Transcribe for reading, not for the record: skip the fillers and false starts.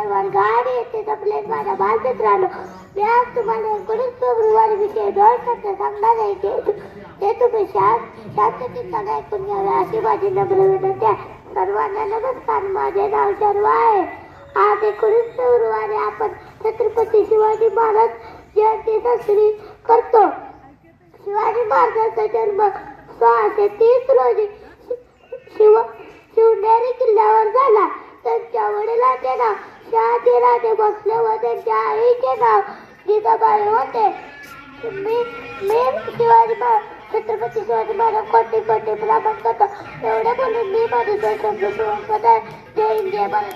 सर्वांवर गाडी येते जपले माझ्या बालमित्रांनो. मी आज तुम्हाला 19 फेब्रुवारी विषयी 2 शब्द सांगणार आहे ते तुम्ही शांततेत ऐकून घ्यावे अशी माझी नम्र विनंती आहे. सर्वांना नमस्कार. माझे नाव शर्वा आहे. आज 19 फेब्रुवारी आपण छत्रपती शिवाजी महाराज जयंती साजरी करतो. शिवाजी महाराजांचा जन्म 1630 रोजी शिवनेरी किल्ल्यावर झाला. त्यांच्या वडिलांचे नाव शहाजीराजे भोसले व त्यांच्या आईचे नाव जिजाबाई होते. मी शिवाजी छत्रपती शिवाजी महाराज कोणते प्रमाण करतो एवढे बोलून मी माझे शब्द सुरुवात आहे. जय हिंद जय भारत.